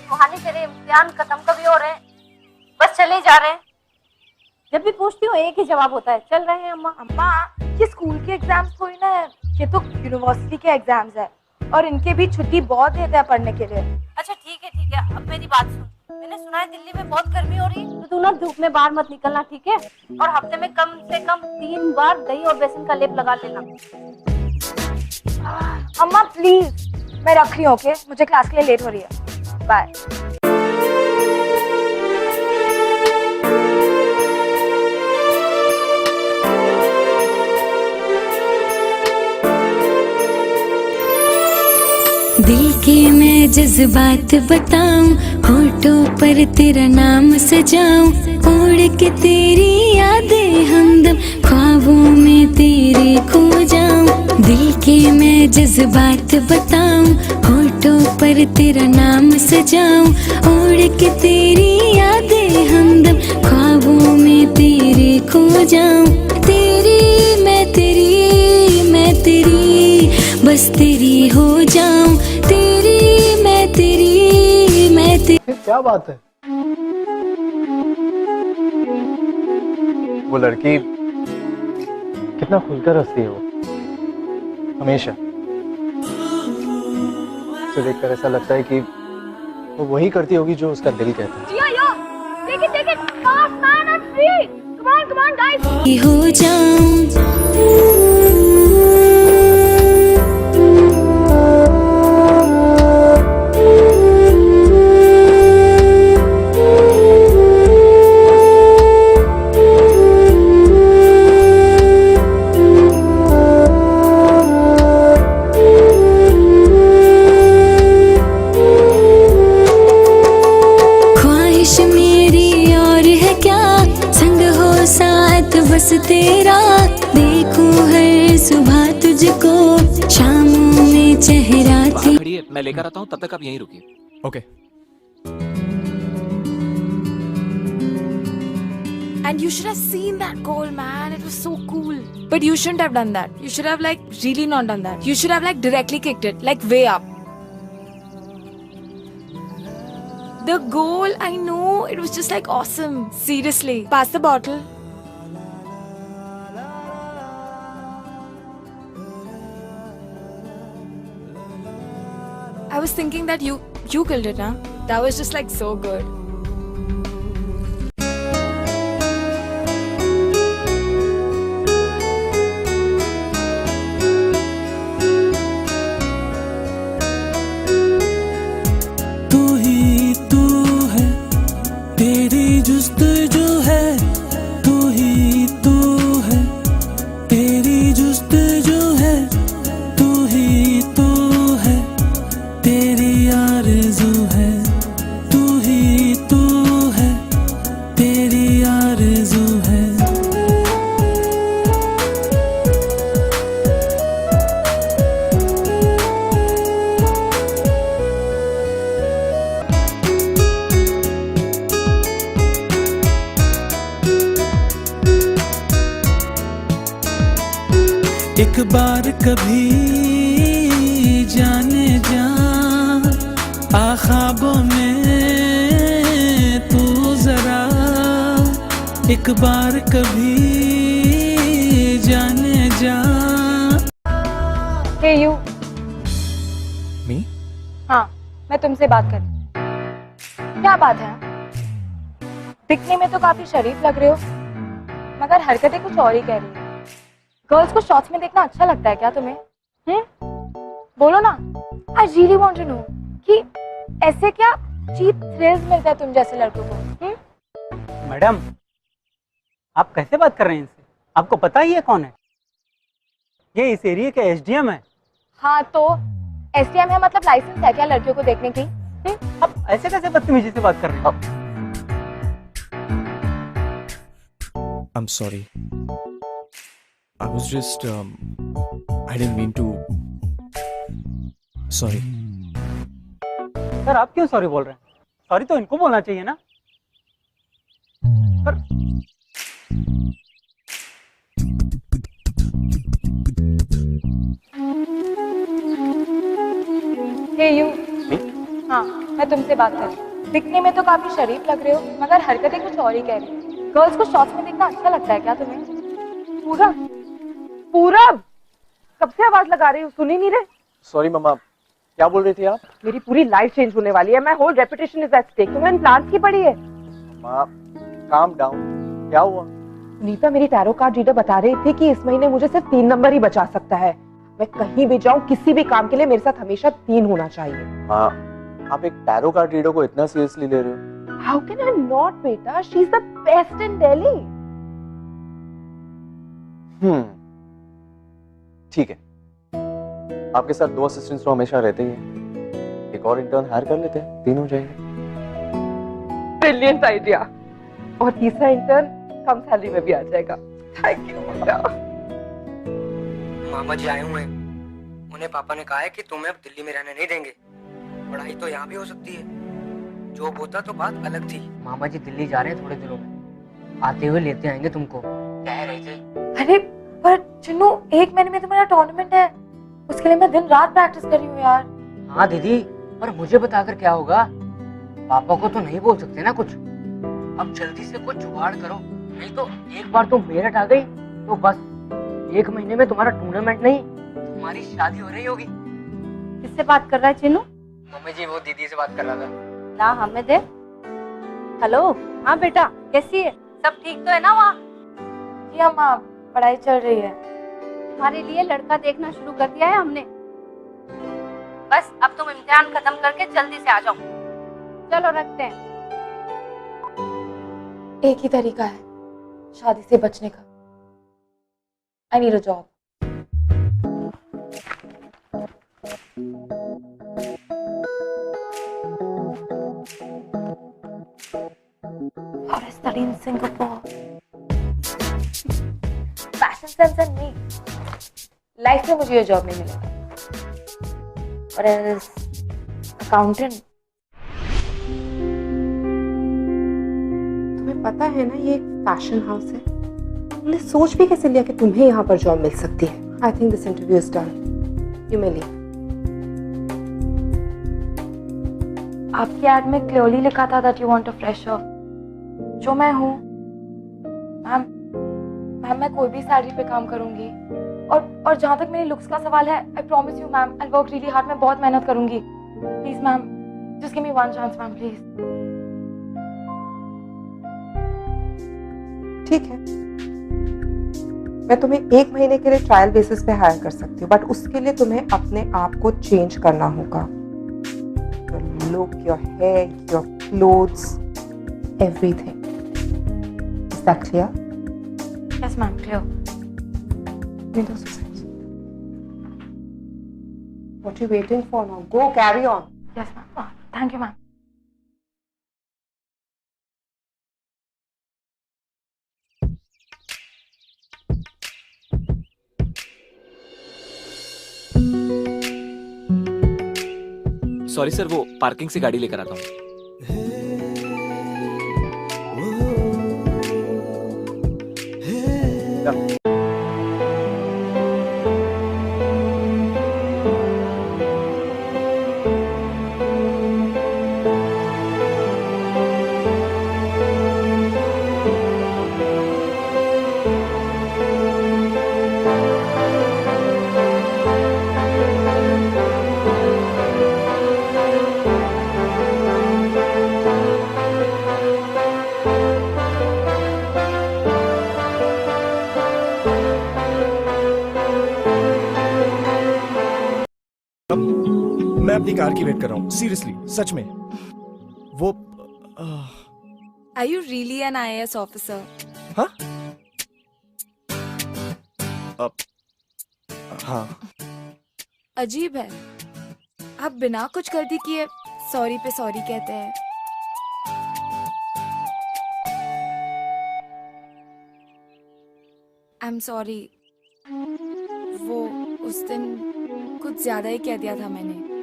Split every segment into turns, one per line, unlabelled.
सुहानी तेरे इम्तिहान खत्म कभी हो रहे हैं? बस चले जा रहे हैं। जब भी पूछती हूँ एक ही जवाब होता है, चल रहे हैं अम्मा।
अम्मा, ये स्कूल के एग्जाम्स थोड़ी ना है, ये तो यूनिवर्सिटी के एग्जाम्स है और इनके भी छुट्टी बहुत देते हैं पढ़ने के लिए।
अच्छा ठीक है, अब मेरी बात सुन। मैंने सुना है दिल्ली में बहुत गर्मी हो रही है, तो तू ना धूप में बाहर मत निकलना, ठीक है? और हफ्ते में कम से कम 3 बार दही और बेसन का लेप लगा लेना।
अम्मा प्लीज, मैं रख रही हूँ, ओके? मुझे क्लास के लिए लेट हो रही है। बाय।
दिल के मैं जज्बात बताऊं, होठों पर तेरा नाम सजाऊं, उड़ के तेरी यादें हमदम ख्वाबों में तेरे खो जाऊं। दिल के मैं जज्बात बताऊं, होठों पर तेरा नाम सजाऊं, उड़ के तेरी यादें हमदम ख्वाबों में तेरे खो जाऊं। तेरी मैं तेरी बस तेरी हो जाऊं, तेरी मैं तेरी।
क्या बात है? वो लड़की कितना खुलकर हंसती है वो, हमेशा। उसे देखकर ऐसा लगता है कि वो वही करती होगी जो उसका दिल कहता है।
Take it, fast man, I'm free. Come on, guys.
हो जाऊं। ख्वाहिश मेरी और है क्या, संग हो साथ बस तेरा, देखूं हर सुबह तुझको, शामों में चेहरा
बाहर खड़ी है, मैं लेकर आता हूँ, तब तक आप यहीं रुकिए।
Okay.
And you should have seen that goal, man. It was so cool. But you shouldn't have done that. You should have really not done that. You should have directly kicked it, way up. The goal, I know, it was just awesome. Seriously. Pass the bottle. I was thinking that you killed it, huh? That was just so good.
तू ही तू है, तेरी जुस्तजू है, तू ही तू है, तेरी जुस्तजू है, तू ही तू है, तेरी आरज़ू है, तू ही तू है, तेरी आरज़ू है। एक बार कभी जाने जा, आ ख्वाबों में तू जरा, एक बार कभी जाने जा।
Hey you.
मी?
हाँ, मैं तुमसे बात कर रही हूँ। क्या बात है? दिखने में तो काफी शरीफ लग रहे हो, मगर हरकतें कुछ और ही कह रही है। गर्ल्स को शॉर्ट्स में देखना अच्छा लगता है क्या तुम्हें? बोलो ना। I really want to know कि ऐसे क्या चीप थ्रिल्स मिलता है तुम जैसे लड़कों को?
मैडम, आप कैसे बात कर रहे हैं इनसे? आपको पता ही है कौन है? ये इस एरिया के एसडीएम है।
हाँ तो एसडीएम है, मतलब लाइसेंस है क्या लड़कियों को देखने की?
आप ऐसे कैसे बदतमीजी से बात कर रहे हैं?
I'm sorry. I was just I didn't mean to. Sorry.
Sir आप क्यों सॉरी बोल रहे हैं? सॉरी तो इनको बोलना चाहिए ना। पर
Hey you. हाँ, मैं तुमसे बात कर रही हूँ। दिखने में तो काफी शरीफ लग रहे हो, मगर हरकतें कुछ और ही कह रही हो। गर्ल्स को शॉर्ट्स में देखना अच्छा लगता है क्या तुम्हें?
पूरब, पूरब, कब से आवाज लगा रही हूँ, सुन ही नहीं रहे?
सॉरी मम्मा, क्या बोल रही थी आप?
मेरी पूरी लाइफ चेंज होने वाली है, my whole reputation is at stake. तुम्हें इन प्लान्स की पड़ी है?
मम्मा, काम डाउन। क्या हुआ?
नीता, मेरी टैरो कार्ड रीडर बता रही थी कि इस महीने मुझे सिर्फ 3 नंबर ही बचा सकता है। मैं कहीं भी जाऊं, किसी भी काम के लिए मेरे साथ हमेशा 3 होना चाहिए।
माँ, आप एक टैरो कार्ड रीडर को इतना सीरियसली ले रहे हो?
हाउ कैन आई नॉट बेटा, she is the best in Delhi.
ठीक है, आपके साथ 2 असिस्टेंट्स तो हमेशा रहते ही हैं। एक और इंटर्न हायर कर लेते हैं, 3 हो जाएंगे।
Brilliant idea. और तीसरा इंटर्न कम सैलरी में भी आ जाएगा। थैंक यू बेटा।
मामा जी आए हुए हैं, उन्हें पापा ने कहा है कि तुम्हें अब दिल्ली में रहने नहीं देंगे। पढ़ाई तो यहाँ भी हो सकती है, जॉब होता तो बात अलग थी। मामा जी दिल्ली जा रहे हैं थोड़े दिनों में, आते हुए लेते आएंगे तुमको, कह रहे थे।
अरे पर चिन्नू, 1 महीने में तुम्हारा टूर्नामेंट है, उसके लिए मैं दिन रात प्रैक्टिस कर रही हूँ यार।
हाँ दीदी, पर मुझे बताकर क्या होगा? पापा को तो नहीं बोल सकते ना कुछ। अब जल्दी से कुछ जुगाड़ करो, नहीं तो एक बार तुम मेरठ आ गई तो बस 1 महीने में तुम्हारा टूर्नामेंट नहीं, तुम्हारी शादी हो रही होगी।
किससे बात कर रहा है चिन्नू?
मम्मी जी, वो दीदी से बात कर रहा था।
ना हमें दे। हेलो, हाँ बेटा, कैसी है? सब ठीक तो है ना वहाँ?
जी अम्मा, पढ़ाई चल रही है।
तुम्हारे लिए लड़का देखना शुरू कर दिया है हमने। बस अब तुम इम्तिहान खत्म करके जल्दी से आ जाओ। चलो रखते हैं।
एक ही तरीका है शादी से बचने का। I need a job.
और study in Singapore.
Fashion sense and me. Life में मुझे ये जॉब नहीं मिलेगा। और एज अकाउंटेंट।
तुम्हें पता है ना, ये एक फैशन हाउस है। तुमने सोच भी कैसे लिया कि तुम्हें यहाँ पर जॉब मिल सकती है? I think this interview is done, you may leave.
आपकी एड में क्लियरली लिखा था that you want a fresher, जो मैं हूँ। मैम मैं कोई भी सैलरी पे काम करूंगी। और जहाँ तक मेरे लुक्स का सवाल है, I promise you ma'am, I work really hard. मैं बहुत मेहनत करूंगी। Please ma'am, just give me 1 chance ma'am, please.
ठीक है, मैं तुम्हें 1 महीने के लिए ट्रायल बेसिस पे हायर कर सकती हूँ, बट उसके लिए तुम्हें अपने आप को चेंज करना होगा। Your look, your hair, your clothes, everything. Is that clear?
Yes ma'am, clear.
What are you waiting for now? Go, carry on.
Yes ma'am, thank you ma'am.
Sorry sir, वो parking से गाड़ी लेकर आता हूँ।
मैं अपनी कार की wait कर रहा हूँ, सीरियसली, सच में। वो
Are you really an IAS officer?
हाँ? हाँ।
अजीब है, आप बिना कुछ गलती किए सॉरी पे सॉरी कहते हैं। आई एम सॉरी, वो उस दिन कुछ ज्यादा ही कह दिया था मैंने।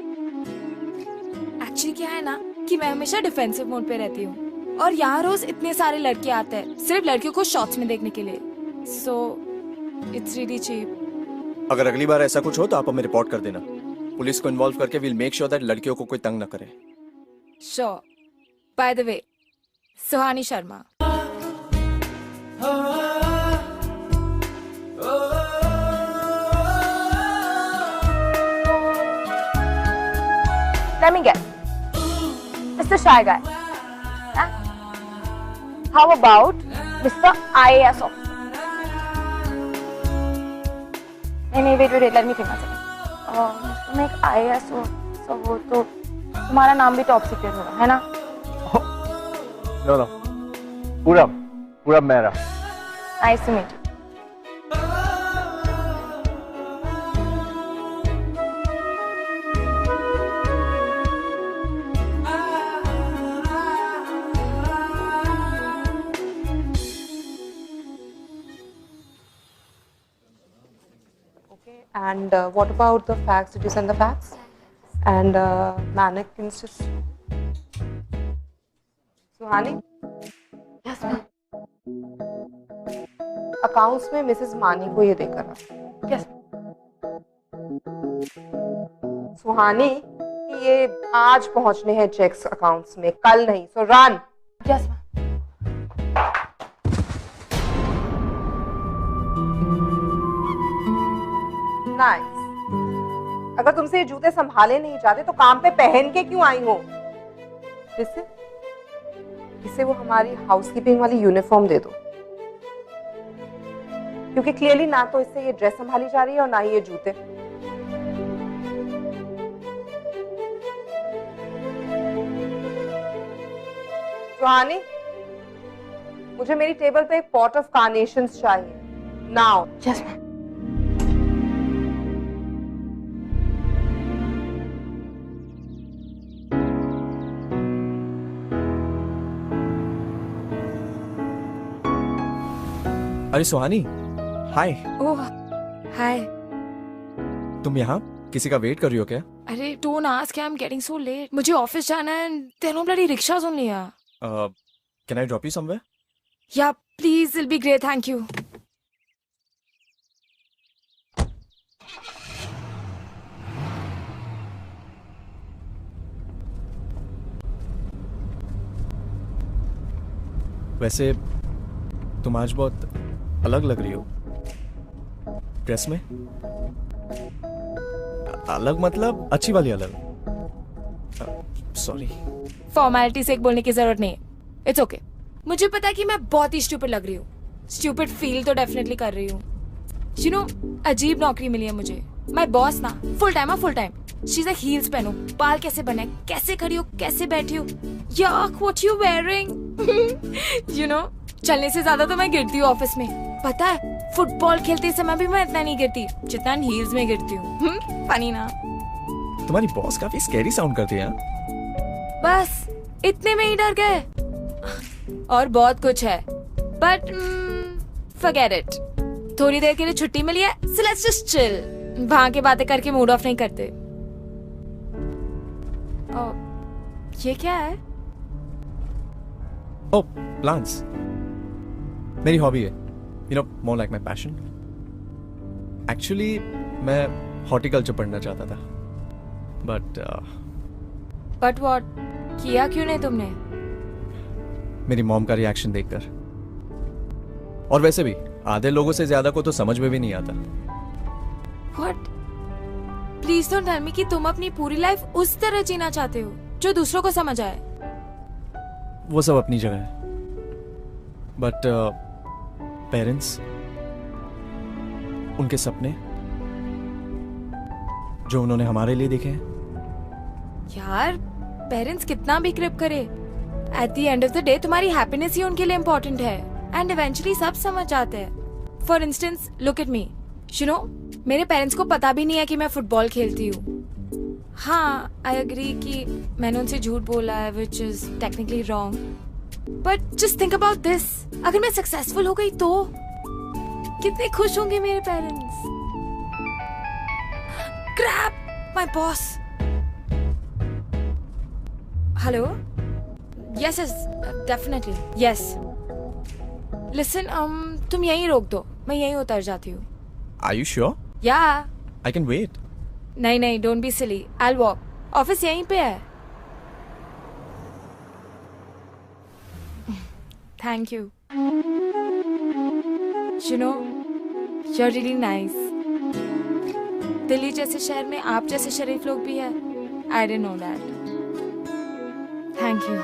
एक्चुअली क्या है ना कि मैं हमेशा डिफेंसिव मोड पे रहती हूँ, और यहाँ रोज इतने सारे लड़के आते हैं सिर्फ लड़कियों को शॉर्ट्स में देखने के लिए। So it's really cheap.
अगर अगली बार ऐसा कुछ हो तो आप हमें रिपोर्ट कर देना। पुलिस को इन्वॉल्व करके विल मेक श्योर दैट लड़कियों को कोई तंग न करे।
Sure. By the way, Suhani Sharma. Let me guess. Mr. Shy Guy. Huh? How about Mr. IAS officer? नहीं, wait, let me think a second. तुम एक IAS officer हो तो तुम्हारा नाम भी टॉप सीक्रेट होगा, है ना?
नो पूरा मेरा।
Nice to meet you.
And what about the facts? Did you send the facts? And mannequins just... Suhani?
Yes, ma'am.
Accounts में मिसेस मानी को ये देकर रहा।
Yes.
सुहानी ये आज पहुंचने हैं चेक्स अकाउंट्स में, कल नहीं। सो रन।
Yes, ma'am.
नाइस। अगर तुमसे ये जूते संभाले नहीं जाते तो काम पे पहन के क्यों आई हो? इसे वो हमारी हाउसकीपिंग वाली यूनिफॉर्म दे दो, क्योंकि क्लियरली ना तो इससे ये ड्रेस संभाली जा रही है और ना ही ये जूते। सुहानी, मुझे मेरी टेबल पे एक पॉट ऑफ कार्नेशंस चाहिए नाउ।
Yes, ma'am.
अरे सुहानी, हाय।
ओह, हाय।
तुम यहाँ किसी का वेट कर रही हो क्या?
अरे don't ask, I'm getting so late. मुझे ऑफिस जाना है and there are no bloody rickshaws only here.
Can I drop you somewhere?
Yeah, please, it'll be great, thank you.
वैसे तुम आज बहुत अलग लग रही हो ड्रेस में। अलग मतलब अच्छी वाली अलग। सॉरी।
फॉर्मेलिटी से एक बोलने की जरूरत नहीं है। It's okay. मुझे पता है कि मैं बहुत ही स्टूपिड लग रही हूँ। स्टूपिड फील तो डेफिनेटली कर रही हूँ। यू नो, अजीब नौकरी मिली है मुझे। माय बॉस ना full time she is like heels पहनो, बाल कैसे बने, कैसे खड़ी हो, कैसे बैठी हो, yuck what you wearing. You know, चलने से ज्यादा तो मैं गिरती हूँ ऑफिस में। पता है, फुटबॉल खेलते समय भी मैं इतना नहीं गिरती जितना हील्स में गिरती हूँ। फनी ना?
तुम्हारी बॉस काफी स्कैरी साउंड करती है।
बस इतने में ही डर गए। और बहुत कुछ है, बट फॉरगेट इट। थोड़ी देर के लिए छुट्टी मिली है, सो लेट्स जस्ट चिल। वहां के बातें करके मूड ऑफ नहीं करते। ये क्या है?
ओह, प्लांट्स। मेरी हॉबी है, you know, more like my passion. Actually मैं हॉर्टिकल्चर पढ़ना चाहता था, बट
व्हाट? किया क्यों नहीं तुमने?
मेरी मॉम का रिएक्शन देखकर। और वैसे भी आधे लोगों से ज्यादा को तो समझ में भी नहीं आता।
What? Please don't tell me कि तुम अपनी पूरी लाइफ उस तरह जीना चाहते हो जो दूसरों को समझ आए।
वो सब अपनी जगह है, बट पेरेंट्स, उनके सपने जो उन्होंने हमारे लिए देखे हैं।
यार, पेरेंट्स कितना भी क्रिप करे, at the end of the day तुम्हारी हैप्पीनेस ही उनके लिए इम्पोर्टेंट है। एंड इवेंचुअली सब समझ जाते हैं। For instance, look at me. You know, मेरे पेरेंट्स को पता भी नहीं है कि मैं फुटबॉल खेलती हूँ। हाँ, आई एग्री कि मैंने उनसे झूठ बोला है, which is technically wrong, but just think about this. अगर मैं सक्सेसफुल हो गई तो कितने खुश होंगे मेरे parents. Crap, my boss. Hello? Yes yes, definitely yes. Listen, तुम यहीं रोक दो, मैं यहीं उतर जाती हूँ।
Are you sure?
Yeah.
I can wait.
नहीं, don't be silly, I'll walk. Office यहीं पे है। Thank you. You know, you're really nice. Delhi जैसे शहर में आप जैसे शरीफ लोग भी हैं. I didn't know that. Thank you.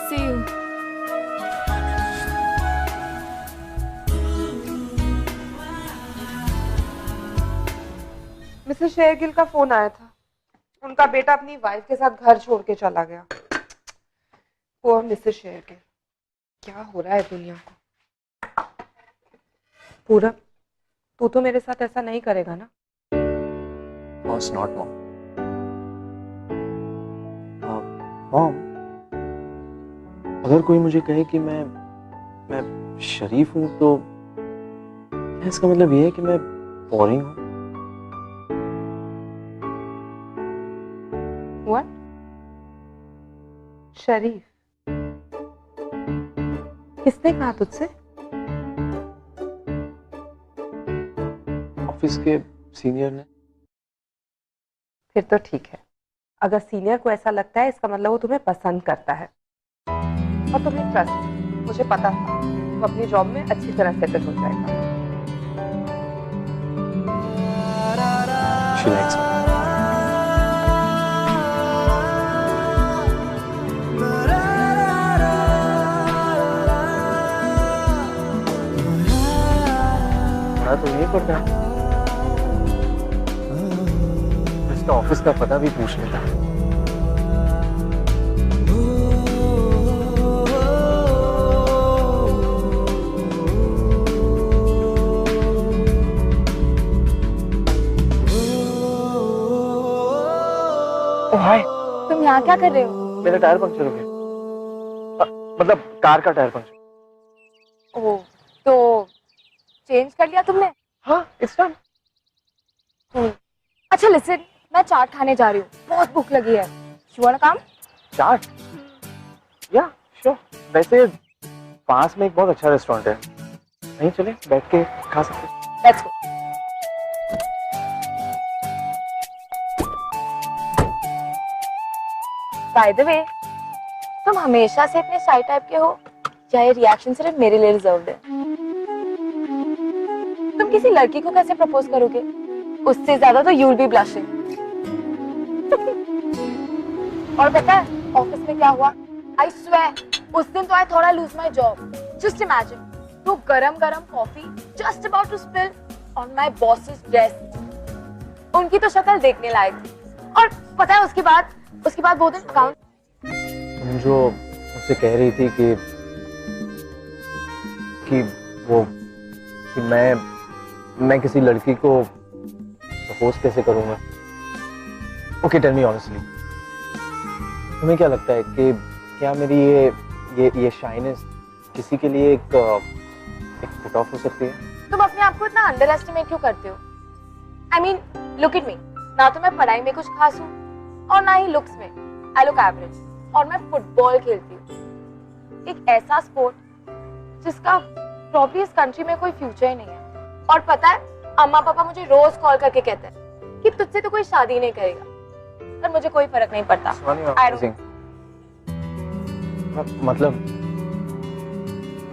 See you.
Mrs Shergill का फोन आया था। उनका बेटा अपनी वाइफ के साथ घर छोड़ के चला गया। वो मिसेस शेरगिल, क्या हो रहा है दुनिया को। पूरब, तू तो मेरे साथ ऐसा नहीं करेगा ना?
Course not, Mom. Mom, अगर कोई मुझे कहे कि मैं शरीफ हूं तो इसका मतलब ये है कि मैं बोरिंग हूं।
What? शरीफ? किसने कहा तुझसे?
ऑफिस के सीनियर ने।
फिर तो ठीक है। अगर सीनियर को ऐसा लगता है इसका मतलब वो तुम्हें पसंद करता है और तुम्हें ट्रस्ट। मुझे पता था वो अपनी जॉब में अच्छी तरह सेटल हो जाएगा।
She likes me. तो ये करता है, इसका ऑफिस का पता भी पूछ लेता। हाय,
तुम यहाँ क्या कर रहे हो?
मेरा टायर पंक्चर हो गया। मतलब कार का टायर पंक्चर।
ओह, तो चेंज कर लिया तुमने?
हाँ, इट्स डन।
अच्छा लिसन, मैं चाट खाने जा रही हूँ, बहुत भूख लगी है। You wanna come?
चाट? या श्योर। वैसे पास में एक बहुत अच्छा रेस्टोरेंट है, नहीं चले बैठ के खा सकते।
Let's go. By the way, तुम हमेशा से इतने शाई टाइप के हो या ये रिएक्शन सिर्फ मेरे लिए रिजर्व्ड है? तुम किसी लड़की को कैसे प्रपोज करोगे? उससे ज्यादा तो you'll be blushing. और पता है ऑफिस में क्या हुआ? I swear, उस दिन तो I thought I lose my job. Just imagine, तो गरम-गरम coffee just about to spill on my boss's desk. उनकी तो शक्ल देखने लायक थी। और पता है उसके बाद वो दिन अकाउंट।
तुम जो मुझसे कह रही थी कि मैं किसी लड़की को प्रपोज कैसे करूंगा? ओके, टेल मी ऑनेस्टली, तुम्हें क्या लगता है कि क्या मेरी ये शाइनेस किसी के लिए एक पुट ऑफ हो सकती है?
तुम अपने आप को इतना अंडर एस्टिमेट क्यों करते हो? I mean, look at me. ना तो मैं पढ़ाई में कुछ खास हूँ और ना ही लुक्स में। I look average. और मैं फुटबॉल खेलती हूँ, एक ऐसा स्पोर्ट जिसका प्रॉब्ली इस कंट्री में कोई फ्यूचर ही नहीं है। और पता है, अम्मा पापा मुझे रोज कॉल करके कहते हैं कि तुझसे तो कोई शादी नहीं करेगा, पर मुझे कोई फर्क नहीं पड़ता।
मतलब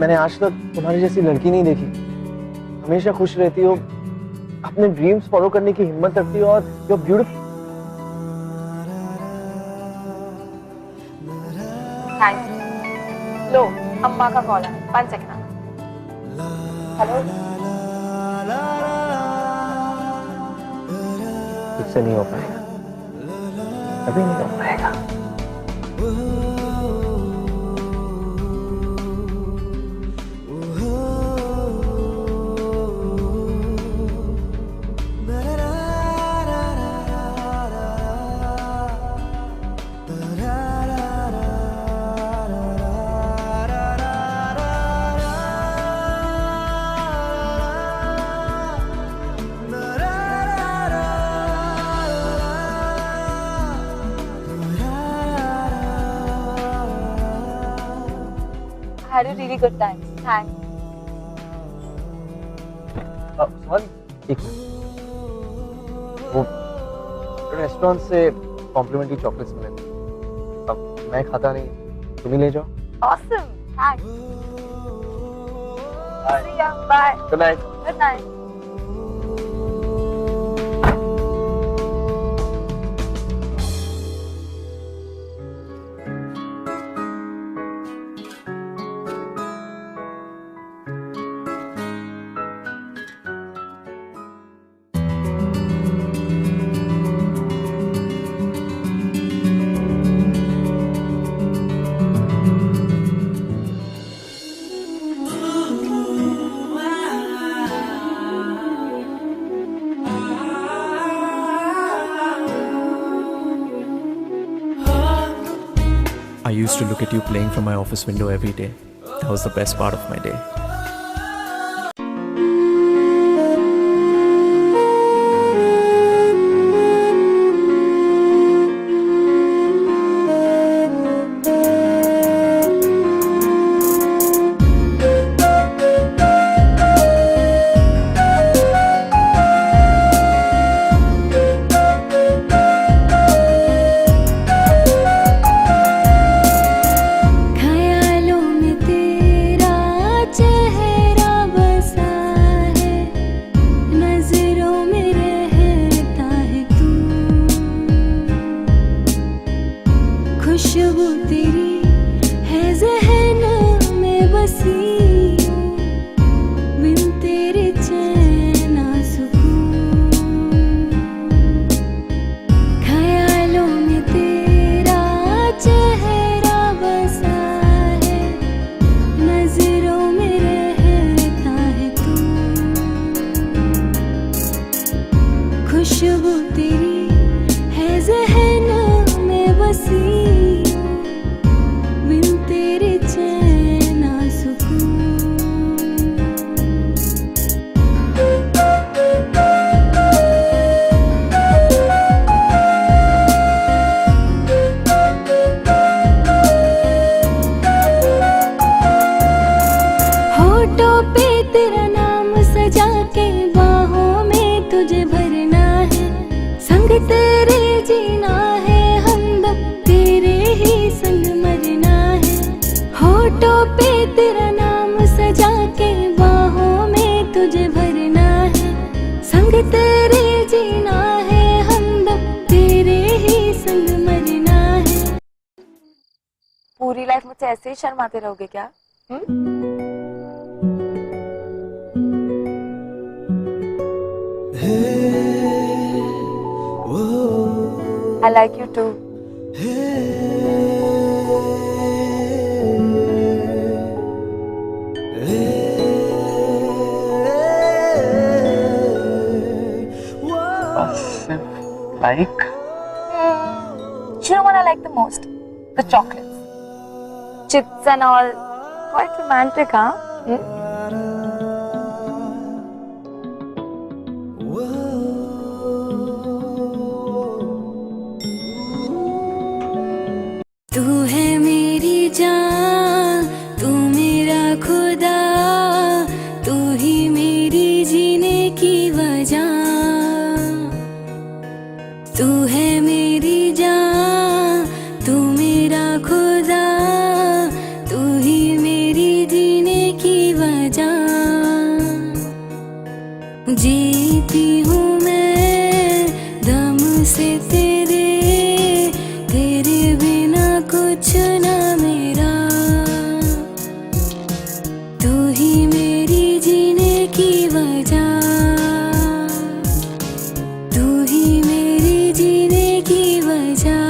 मैंने आज तक तुम्हारी जैसी लड़की नहीं देखी। हमेशा खुश रहती हो, अपने ड्रीम्स फॉलो करने की हिम्मत रखती हो और you are beautiful.
Thank you. लो, अम्मा का कॉल है, 1 सेकंड। हेलो।
तुझसे नहीं हो पाएगा, अभी नहीं हो पाएगा।
Had a really good time. Thanks.
एक वो रेस्टोरेंट से कॉम्प्लीमेंट्री चॉकलेट्स मिले। अब मैं खाता नहीं, तुम ही ले जाओ।
Awesome. Thanks.
Bye.
See ya. Bye.
Good night.
Good night.
I used to look at you playing from my office window every day. That was the best part of my day.
ख्यालों में तेरा चेहरा बसा है, नजरों में रहता है तू, खुशबू तेरी है ज़हन में बसी, बिन तेरे चैन ना सुकून। ख्यालों में तेरा चेहरा बसा है, नजरों में रहता है तू, खुशबू तेरी है ज़हन में बसी, बिन तेरे चैन ना सुकून। होठों पे तेरा नाम सजा के बाहों में तुझे भरना है, संग तेरे जीना है, हमदम तेरे ही संग मरना है। होठों पे तेरा नाम सजा के बाहों में तुझे भरना है, संग तेरे जीना है, हमदम तेरे ही संग मरना है।
पूरी लाइफ मुझसे ऐसे ही शर्माते रहोगे क्या? I like you too.
Like?
You know what I like the most? The chocolates. Chips and all. Quite romantic, huh?
तू है मेरी जान, तू मेरा खुदा, तू ही मेरी जीने की वजह। तू है मेरी जान, तू मेरा खुदा, तू ही मेरी जीने की वजह। जीती हूँ मैं दम से तेरे, तेरे बिना कुछ ना मेरा। तू ही मेरी जीने की वजह, तू ही मेरी जीने की वजह।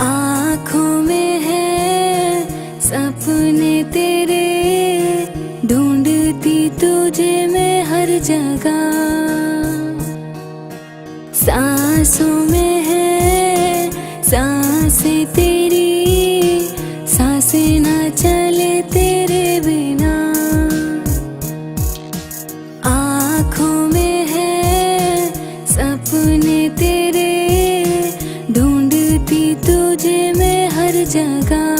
आँखों में है सपने तेरे, ढूंढती तुझे मैं हर जगह। सांसों में है सांसें तेरी, सांसें ना चले तेरे तुझे मैं हर जगह,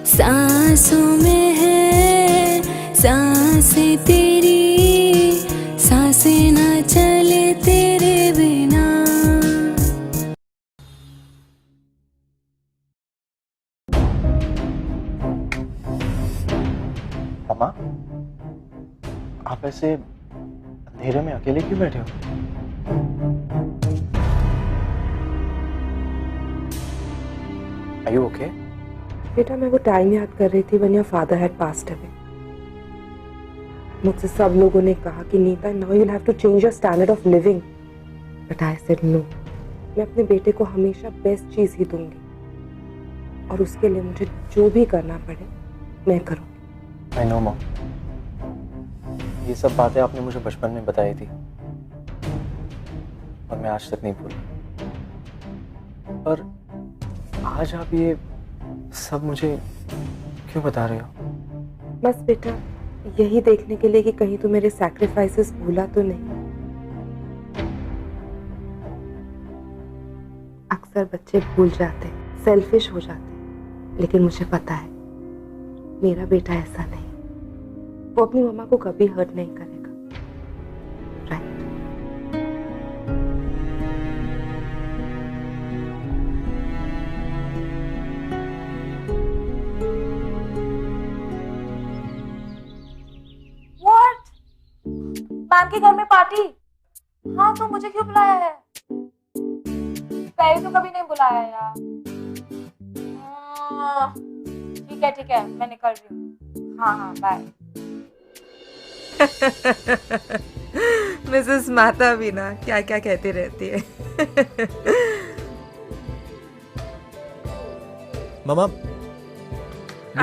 सांसों में है सांसें तेरी, सांसें ना चले तेरे बिना।
मम्मा, आप ऐसे अंधेरे में अकेले क्यों बैठे हो? Are you okay?
बेटा मैं वो टाइम याद कर रही थी when your father had passed away. मुझसे सब लोगों ने कहा कि Nita now you'll have to change your standard of living. But I said no. मैं अपने बेटे को हमेशा बेस्ट चीज ही दूंगी और उसके लिए मुझे जो भी करना पड़े मैं करूँगी।
I know mom. ये सब बातें आपने मुझे बचपन में बताई थी और मैं आज तक नहीं भूला। पर आज आप ये सब मुझे क्यों बता रहे हो?
बस बेटा यही देखने के लिए कि कहीं तू मेरे सैक्रिफाइसेस भूला तो नहीं। अक्सर बच्चे भूल जाते, सेल्फिश हो जाते, लेकिन मुझे पता है मेरा बेटा ऐसा नहीं, वो अपनी मम्मा को कभी हर्ट नहीं करेगा। राइट?
What? मैम के घर में पार्टी? हाँ तो मुझे क्यों बुलाया है?
पहले तो कभी नहीं बुलाया यार। ठीक है मैं निकल रही हूँ। हाँ बाय।
मिसेस माता भी ना क्या क्या कहती रहती है।
मम्मा,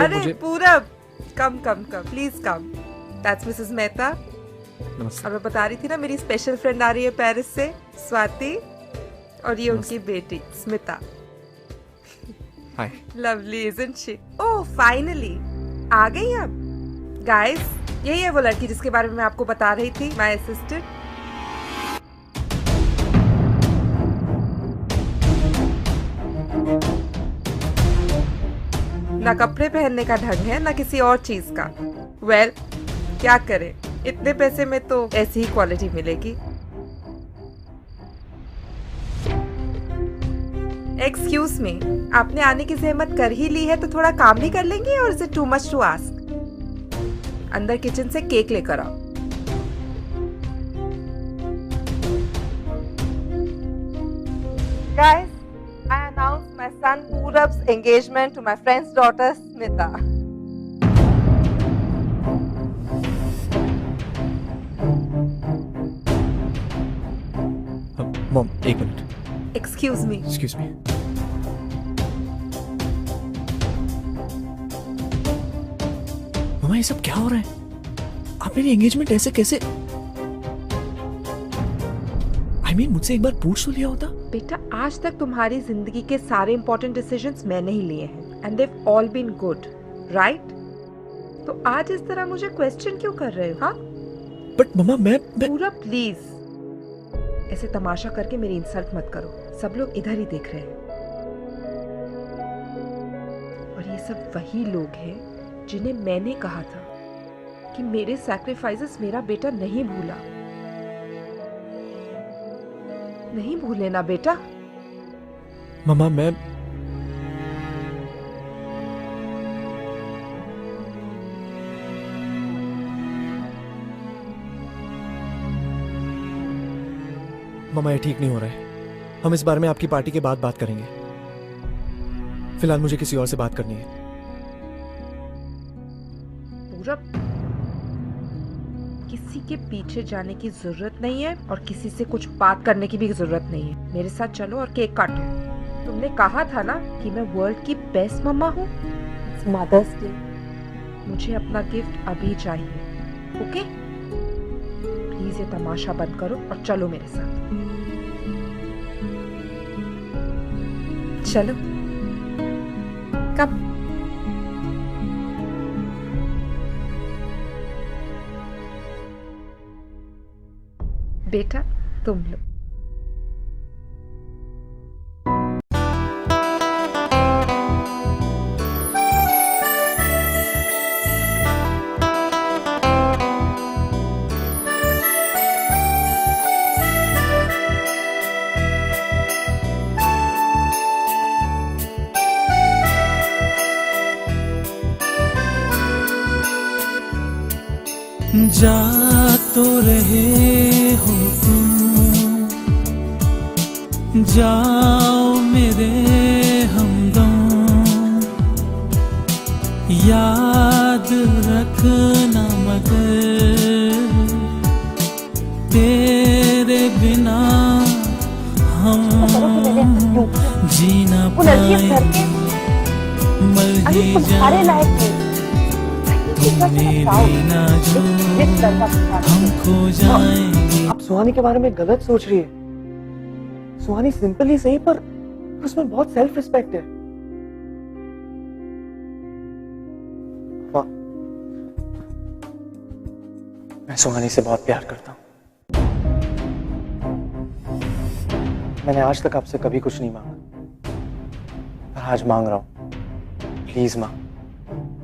अरे पूरा come please come. That's Mrs Mehta.
नमस्ते।
और मैं बता रही थी ना मेरी स्पेशल फ्रेंड आ रही है पेरिस से, स्वाति, और ये उनकी बेटी Smita.
Hi.
Lovely isn't she? Oh finally आ गई आप। गाइस यही है वो लड़की जिसके बारे में मैं आपको बता रही थी, माय असिस्टेंट। ना कपड़े पहनने का ढंग है ना किसी और चीज का। वेल क्या करें, इतने पैसे में तो ऐसी ही क्वालिटी मिलेगी। एक्सक्यूज मी, आपने आने की जहमत कर ही ली है तो थोड़ा काम भी कर लेंगे, और is it too much to ask? अंदर किचन से केक लेकर आओ। Guys, I announce my son Purab's engagement to my friend's daughter Smita.
Mom एक minute.
Excuse me.
Excuse me. मम्मा ये सब क्या हो रहा है? आप मेरी एंगेजमेंट ऐसे कैसे? I mean, मुझसे एक बार पूछ तो लिया होता।
बेटा आज तक तुम्हारी जिंदगी के सारे इंपॉर्टेंट डिसीजंस मैंने ही लिए हैं, and they've all been good, right? तो आज इस तरह मुझे क्वेश्चन क्यों कर रहे हो? हाँ
बट मम्मा मैं
पूरा प्लीज ऐसे तमाशा करके मेरी इंसल्ट मत करो, सब लोग इधर ही देख रहे हैं। और ये सब वही लोग हैं जिन्हें मैंने कहा था कि मेरे सैक्रिफाइसेस मेरा बेटा नहीं भूला। नहीं भूले ना बेटा?
मम्मा मैं मम्मा ये ठीक नहीं हो रहा है। हम इस बारे में आपकी पार्टी के बाद बात करेंगे। फिलहाल मुझे किसी और से बात करनी है।
पूरा किसी के पीछे जाने की जरूरत नहीं है और किसी से कुछ बात करने की भी जरूरत नहीं है। मेरे साथ चलो और केक काटो। तुमने कहा था ना कि मैं वर्ल्ड की बेस्ट मम्मा हूँ। It's mother's day. मुझे अपना गिफ्ट अभी चाहिए, ओके? प्लीज ये तमाशा बंद करो और चलो मेरे साथ। चलो कब? बेटा तुम लो।
जा तो रहे हो तुम, जाओ मेरे हमदम, याद रखना मगर तेरे बिना हम जी ना पाएंगे, मर ही जाएंगे, तुम मेरे ना जो हम खो जाएंगे।
आप सुहानी के बारे में गलत सोच रही है। सुहानी सिंपल ही सही पर उसमें बहुत सेल्फ रिस्पेक्ट है। मैं सुहानी से बहुत प्यार करता हूं। मैंने आज तक आपसे कभी कुछ नहीं मांगा, पर आज मांग रहा हूं। प्लीज मां,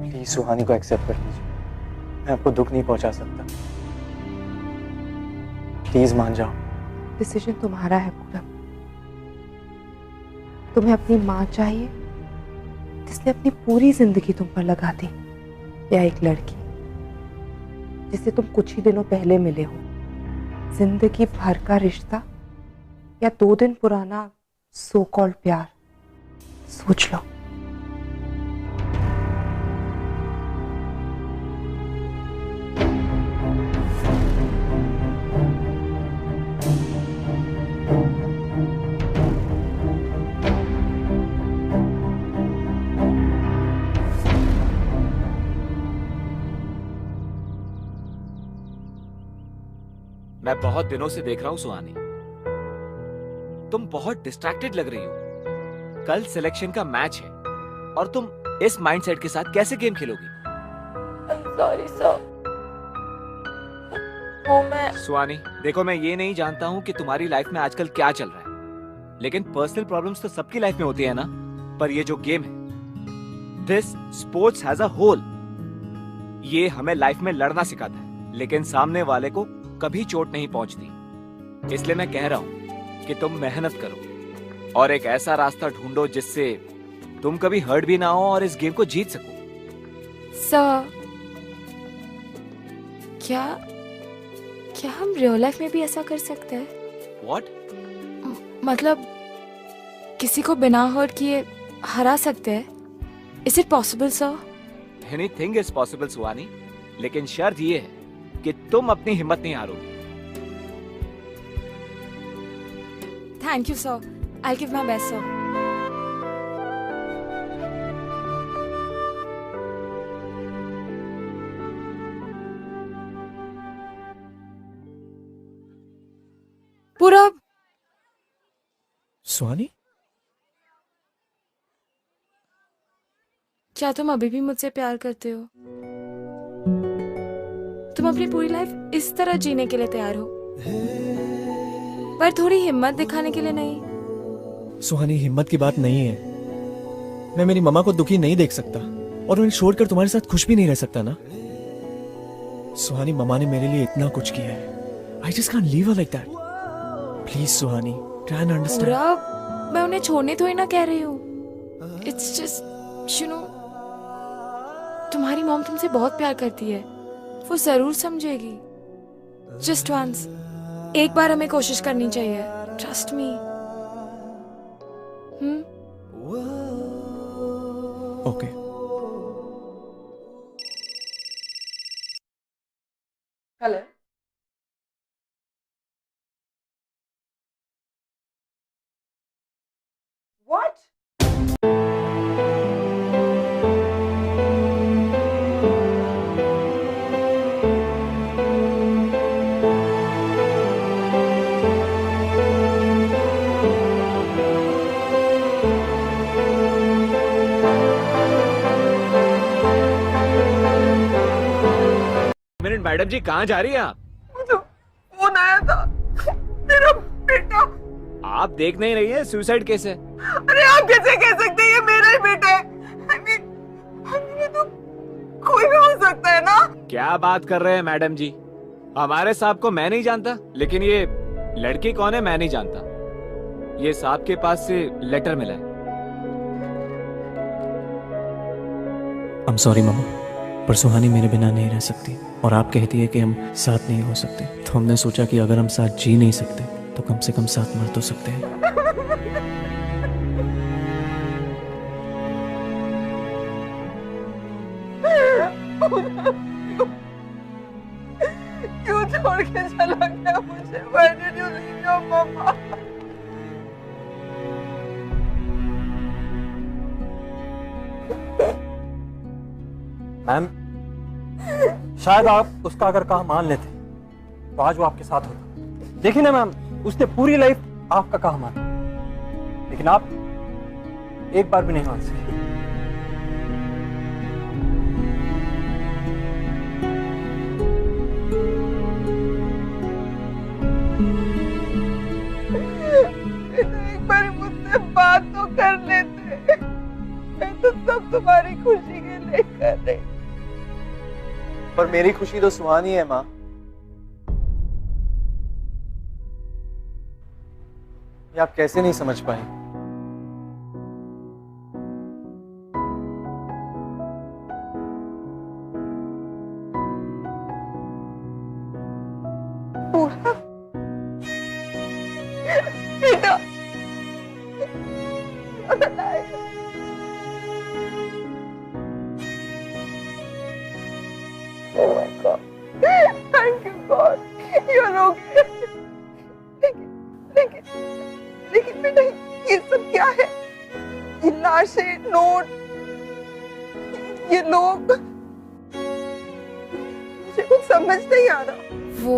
प्लीज सुहानी को एक्सेप्ट कर लीजिए। मैं आपको दुख नहीं पहुंचा सकता, प्लीज मान जाओ।
डिसीजन तुम्हारा है पूरब। तुम्हें अपनी माँ चाहिए जिसने अपनी पूरी जिंदगी तुम पर लगा दी, या एक लड़की जिसे तुम कुछ ही दिनों पहले मिले हो, जिंदगी भर का रिश्ता या 2 दिन पुराना सो कॉल्ड प्यार? सोच लो।
मैं बहुत दिनों से देख रहा हूँ सुहानी, तुम बहुत डिस्ट्रैक्टेड लग रही हो। कल सिलेक्शन का मैच है और तुम इस माइंडसेट के साथ कैसे गेम खेलोगी?
सॉरी सर, वो मैं
सुहानी देखो, मैं ये नहीं जानता हूँ कि तुम्हारी लाइफ में आजकल क्या चल रहा है, लेकिन पर्सनल प्रॉब्लम्स तो सबकी लाइफ में होती है ना। पर ये जो गेम है, this sports has a whole, ये हमें लाइफ में लड़ना सिखाता है, लेकिन सामने वाले को कभी चोट नहीं पहुंचती। इसलिए मैं कह रहा हूं कि तुम मेहनत करो और एक ऐसा रास्ता ढूंढो जिससे तुम कभी हर्ट भी ना हो और इस गेम को जीत सको।
सर, क्या हम रियल लाइफ में भी ऐसा कर सकते हैं?
What?
मतलब किसी को बिना हर्ट किए हरा सकते हैं? Is it possible, sir?
Anything is possible, सुहानी, लेकिन शर्त ये है कि तुम अपनी हिम्मत नहीं हारोगी।
Thank you, sir. I'll give my best, sir. पूरब,
सुहानी,
क्या तुम अभी भी मुझसे प्यार करते हो? तुम अपनी पूरी लाइफ इस तरह जीने के लिए तैयार हो, पर थोड़ी हिम्मत दिखाने के लिए नहीं?
सुहानी, हिम्मत की बात नहीं है। मैं मेरी मम्मा को दुखी नहीं देख सकता और उन्हें छोड़कर तुम्हारे साथ खुश भी नहीं रह सकता ना। सुहानी, मम्मा ने मेरे लिए इतना कुछ किया है। I just can't leave her like that. Please, Suhani, try and understand.
पूरब, मैं उन्हें छोड़ने थोड़ी ना कह रही हूँ। It's just, you know, तुम्हारी मॉम तुमसे बहुत प्यार करती है, वो जरूर समझेगी। Just once, एक बार हमें कोशिश करनी चाहिए। Trust me.
Okay.
Hello. What?
Minute madam ji, कहाँ जा रही हैं आप?
मुझे फोन आया था, मेरा बेटा।
आप देख नहीं रही है सुसाइड केस है।
अरे आप कैसे कह सकते हैं, ये मेरा ही बेटा है। I mean, ये तो कोई भी हो सकता है ना।
क्या बात कर रहे हैं मैडम जी? हमारे साहब को मैं नहीं जानता, लेकिन ये लड़की कौन है मैं नहीं जानता। ये साहब के पास से लेटर मिला है।
I'm sorry, मम्मा। पर सुहानी मेरे बिना नहीं रह सकती और आप कहती है कि हम साथ नहीं हो सकते, तो हमने सोचा कि अगर हम साथ जी नहीं सकते तो कम से कम साथ मर तो सकते हैं।
क्यों छोड़ के चला गया मुझे? Why did you leave your mama?
Ma'am, शायद आप उसका अगर कहा मान लेते तो आज वो आपके साथ होता। देखिए ना मैम, उसने पूरी लाइफ आपका कहा माना, लेकिन आप एक बार भी नहीं मान सके।
एक बार मुझसे बात तो कर लेते। मैं तो सब तुम्हारी खुशी के लिए कर रही।
पर मेरी खुशी तो सुहानी है माँ। ये आप कैसे नहीं समझ पाए?
पूरा बेटा Oh my God! Thank you God. You're okay. लेकिन बेटा ये सब क्या है? ये लाशें, नोट, ये लोग, मुझे कुछ समझ नहीं आ रहा।
वो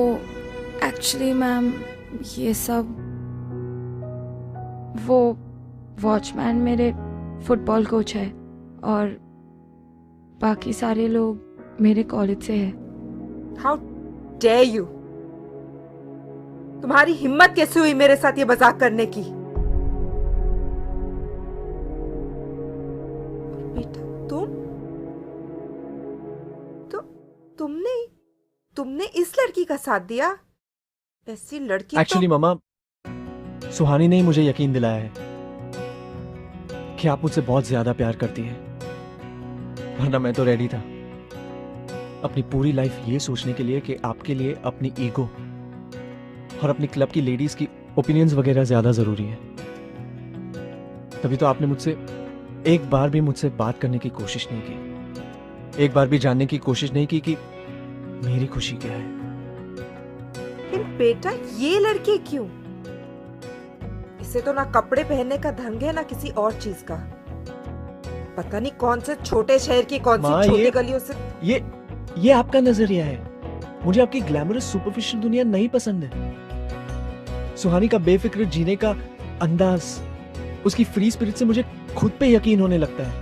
एक्चुअली मैम ये सब वो वॉचमैन मेरे फुटबॉल कोच है और बाकी सारे लोग मेरे कॉलेज से है।
How dare you? तुम्हारी हिम्मत कैसे हुई मेरे साथ ये मजाक करने की? बेटा तुमने इस लड़की का साथ दिया? ऐसी लड़की
एक्चुअली मम्मा, सुहानी ने ही मुझे यकीन दिलाया है कि आप मुझसे बहुत ज्यादा प्यार करती हैं, वरना मैं तो रेडी था अपनी पूरी लाइफ ये सोचने के लिए कि आपके लिए अपनी ईगो और अपनी क्लब की लेडीज की ओपिनियंस वगैरह ज्यादा जरूरी है। तभी तो आपने मुझसे एक बार भी मुझसे बात करने की कोशिश नहीं की, एक बार भी जानने की कोशिश नहीं की कि मेरी खुशी क्या है।
लेकिन बेटा ये लड़की क्यों? इसे तो ना कपड़े पहनने का ढंग है ना किसी और चीज का। पता नहीं कौन से छोटे शहर की कौन सी छोटी गलियों से।
ये आपका नजरिया है। मुझे आपकी ग्लैमरस सुपरफिशियल दुनिया नहीं पसंद है। सुहानी का बेफिक्र जीने का अंदाज, उसकी फ्री स्पिरिट से मुझे खुद पे यकीन होने लगता है।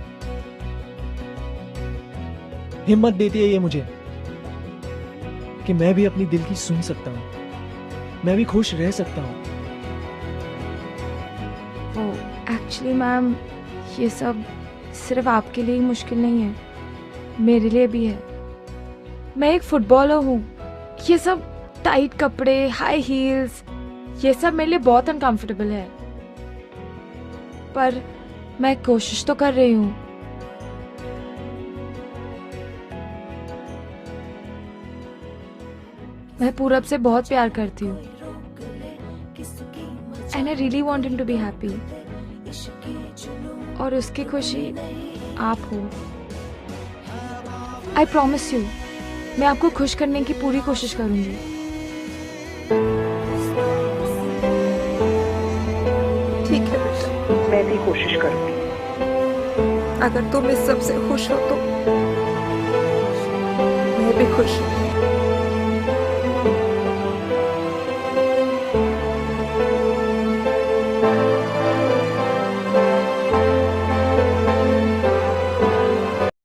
हिम्मत देती है ये मुझे कि मैं भी अपनी दिल की सुन सकता हूँ, मैं भी खुश रह सकता हूँ।
वो एक्चुअली मैम ये सब सिर्फ आपके लिए ही मुश्किल नहीं है, मेरे लिए भी है। मैं एक फुटबॉलर हूँ। ये सब टाइट कपड़े, हाई हील्स, ये सब मेरे लिए बहुत अनकंफर्टेबल है, पर मैं कोशिश तो कर रही हूँ। मैं पूरब से बहुत प्यार करती हूँ and I really want him to be happy, और उसकी खुशी आप हो। आई प्रॉमिस यू, मैं आपको खुश करने की पूरी कोशिश करूंगी।
ठीक है बेटा, मैं भी कोशिश करूंगी। अगर तुम इस सब से खुश हो तो मैं भी खुश हूँ।